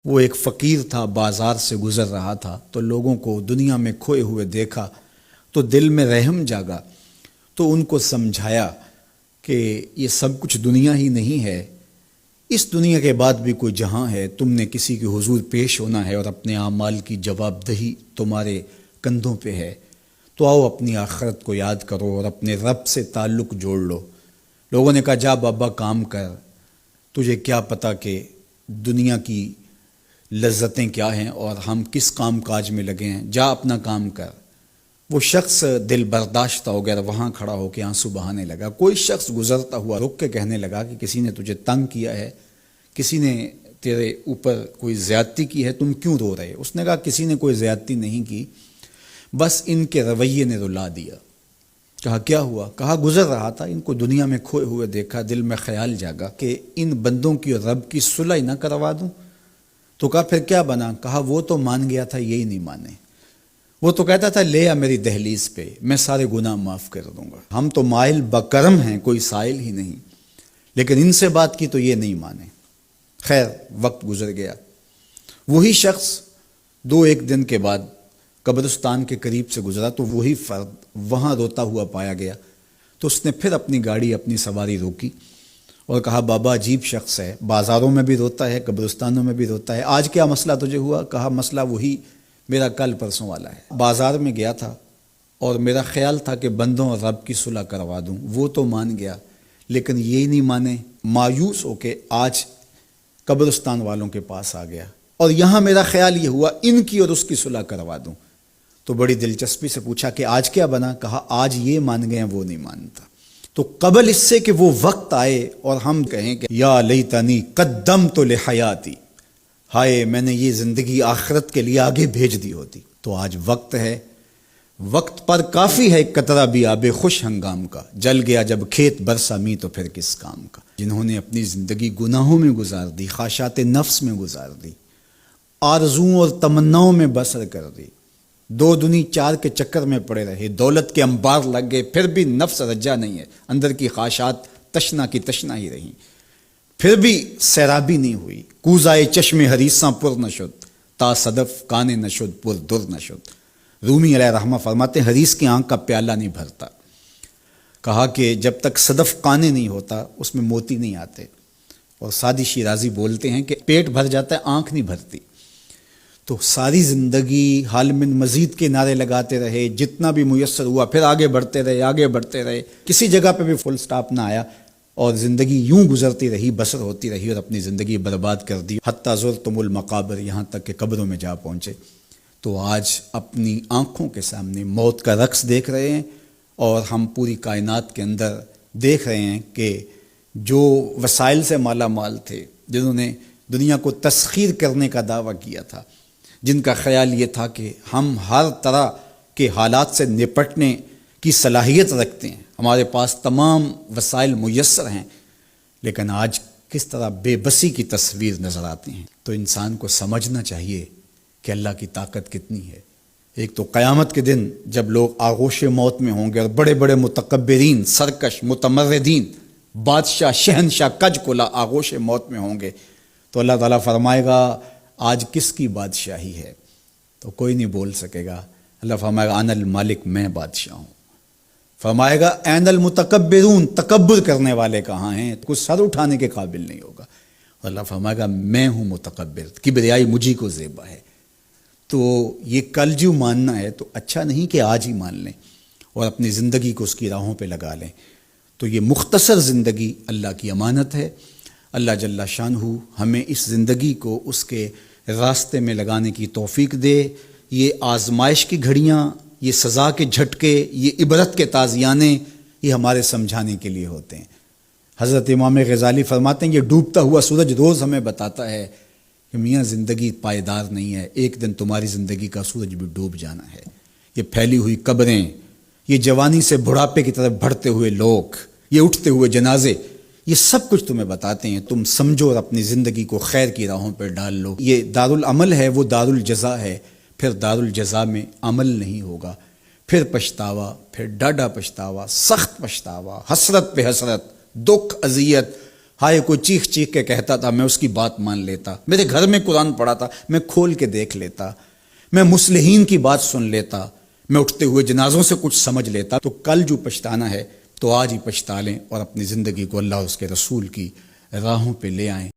وہ ایک فقیر تھا، بازار سے گزر رہا تھا تو لوگوں کو دنیا میں کھوئے ہوئے دیکھا تو دل میں رحم جاگا، تو ان کو سمجھایا کہ یہ سب کچھ دنیا ہی نہیں ہے، اس دنیا کے بعد بھی کوئی جہاں ہے، تم نے کسی کے حضور پیش ہونا ہے اور اپنے اعمال کی جواب دہی تمہارے کندھوں پہ ہے، تو آؤ اپنی آخرت کو یاد کرو اور اپنے رب سے تعلق جوڑ لو۔ لوگوں نے کہا جا بابا کام کر، تجھے کیا پتہ کہ دنیا کی لذتیں کیا ہیں اور ہم کس کام کاج میں لگے ہیں، جا اپنا کام کر۔ وہ شخص دل برداشتہ ہو گیا، وہاں کھڑا ہو کے آنسو بہانے لگا۔ کوئی شخص گزرتا ہوا رک کے کہنے لگا کہ کسی نے تجھے تنگ کیا ہے، کسی نے تیرے اوپر کوئی زیادتی کی ہے، تم کیوں رو رہے؟ اس نے کہا کسی نے کوئی زیادتی نہیں کی، بس ان کے رویے نے رلا دیا۔ کہا کیا ہوا؟ کہا گزر رہا تھا، ان کو دنیا میں کھوئے ہوئے دیکھا، دل میں خیال جاگا کہ ان بندوں کی اور رب کی صلح نہ کروا دوں۔ تو کہا پھر کیا بنا؟ کہا وہ تو مان گیا تھا، یہی نہیں مانے۔ وہ تو کہتا تھا لے آ میری دہلیز پہ، میں سارے گناہ معاف کر دوں گا، ہم تو مائل بکرم ہیں، کوئی سائل ہی نہیں، لیکن ان سے بات کی تو یہ نہیں مانے۔ خیر وقت گزر گیا، وہی شخص دو ایک دن کے بعد قبرستان کے قریب سے گزرا تو وہی فرد وہاں روتا ہوا پایا گیا۔ تو اس نے پھر اپنی گاڑی، اپنی سواری روکی اور کہا بابا عجیب شخص ہے، بازاروں میں بھی روتا ہے، قبرستانوں میں بھی روتا ہے، آج کیا مسئلہ تجھے ہوا؟ کہا مسئلہ وہی میرا کل پرسوں والا ہے، بازار میں گیا تھا اور میرا خیال تھا کہ بندوں اور رب کی صلح کروا دوں، وہ تو مان گیا لیکن یہی نہیں مانے، مایوس ہو کے آج قبرستان والوں کے پاس آ گیا اور یہاں میرا خیال یہ ہوا ان کی اور اس کی صلح کروا دوں۔ تو بڑی دلچسپی سے پوچھا کہ آج کیا بنا؟ کہا آج یہ مان گئے ہیں، وہ نہیں مانتا۔ تو قبل اس سے کہ وہ وقت آئے اور ہم کہیں کہ یا لیتنی قدمت لحیاتی، ہائے میں نے یہ زندگی آخرت کے لیے آگے بھیج دی ہوتی، تو آج وقت ہے، وقت پر کافی ہے قطرہ بھی آب خوش ہنگام کا، جل گیا جب کھیت برسا می تو پھر کس کام کا۔ جنہوں نے اپنی زندگی گناہوں میں گزار دی، خواہشات نفس میں گزار دی، آرزوؤں اور تمناؤں میں بسر کر دی، دو دنی چار کے چکر میں پڑے رہے، دولت کے انبار لگ گئے، پھر بھی نفس رجا نہیں ہے، اندر کی خواہشات تشنا کی تشنا ہی رہیں، پھر بھی سیرابی نہیں ہوئی، کوزائے چشم حریصاں پر نشد، تا صدف کانے نشد پر در نشد۔ رومی علیہ رحمہ فرماتے ہیں حریص کی آنکھ کا پیالہ نہیں بھرتا۔ کہا کہ جب تک صدف کانے نہیں ہوتا اس میں موتی نہیں آتے، اور سادی شیرازی بولتے ہیں کہ پیٹ بھر جاتا ہے آنکھ نہیں بھرتی۔ تو ساری زندگی حال من مزید کے نعرے لگاتے رہے، جتنا بھی میسر ہوا پھر آگے بڑھتے رہے، آگے بڑھتے رہے، کسی جگہ پہ بھی فل سٹاپ نہ آیا اور زندگی یوں گزرتی رہی، بسر ہوتی رہی اور اپنی زندگی برباد کر دی، حتیٰ زرتم المقابر، یہاں تک کہ قبروں میں جا پہنچے۔ تو آج اپنی آنکھوں کے سامنے موت کا رقص دیکھ رہے ہیں، اور ہم پوری کائنات کے اندر دیکھ رہے ہیں کہ جو وسائل سے مالا مال تھے، جنہوں نے دنیا کو تسخیر کرنے کا دعویٰ کیا تھا، جن کا خیال یہ تھا کہ ہم ہر طرح کے حالات سے نپٹنے کی صلاحیت رکھتے ہیں، ہمارے پاس تمام وسائل میسر ہیں، لیکن آج کس طرح بے بسی کی تصویر نظر آتی ہیں۔ تو انسان کو سمجھنا چاہیے کہ اللہ کی طاقت کتنی ہے۔ ایک تو قیامت کے دن جب لوگ آغوش موت میں ہوں گے اور بڑے بڑے متکبرین، سرکش، متمردین، بادشاہ، شہنشاہ، کج کلا آغوش موت میں ہوں گے، تو اللہ تعالیٰ فرمائے گا آج کس کی بادشاہی ہے؟ تو کوئی نہیں بول سکے گا۔ اللہ فرمائے گا انا المالک، میں بادشاہ ہوں۔ فرمائے گا این المتکبرون، تکبر کرنے والے کہاں ہیں؟ کچھ سر اٹھانے کے قابل نہیں ہوگا۔ اور اللہ فرمائے گا میں ہوں متکبر، کبریائی مجھی کو زیبا ہے۔ تو یہ کل جو ماننا ہے تو اچھا نہیں کہ آج ہی مان لیں اور اپنی زندگی کو اس کی راہوں پہ لگا لیں۔ تو یہ مختصر زندگی اللہ کی امانت ہے۔ اللہ جل شانہ ہمیں اس زندگی کو اس کے راستے میں لگانے کی توفیق دے۔ یہ آزمائش کی گھڑیاں، یہ سزا کے جھٹکے، یہ عبرت کے تازیانے، یہ ہمارے سمجھانے کے لیے ہوتے ہیں۔ حضرت امام غزالی فرماتے ہیں یہ ڈوبتا ہوا سورج روز ہمیں بتاتا ہے کہ میاں زندگی پائیدار نہیں ہے، ایک دن تمہاری زندگی کا سورج بھی ڈوب جانا ہے۔ یہ پھیلی ہوئی قبریں، یہ جوانی سے بڑھاپے کی طرف بڑھتے ہوئے لوگ، یہ اٹھتے ہوئے جنازے، یہ سب کچھ تمہیں بتاتے ہیں، تم سمجھو اور اپنی زندگی کو خیر کی راہوں پر ڈال لو۔ یہ دارالعمل ہے، وہ دارالجزا ہے، پھر دارالجزا میں عمل نہیں ہوگا، پھر پچھتاوا، پھر ڈاڈا پچھتاوا، سخت پچھتاوا، حسرت پہ حسرت، دکھ، اذیت، ہائے کوئی چیخ چیخ کے کہتا تھا میں اس کی بات مان لیتا، میرے گھر میں قرآن پڑھا تھا میں کھول کے دیکھ لیتا، میں مصلحین کی بات سن لیتا، میں اٹھتے ہوئے جنازوں سے کچھ سمجھ لیتا۔ تو کل جو پچھتانا ہے تو آج ہی پچھتا لیں اور اپنی زندگی کو اللہ اور اس کے رسول کی راہوں پہ لے آئیں۔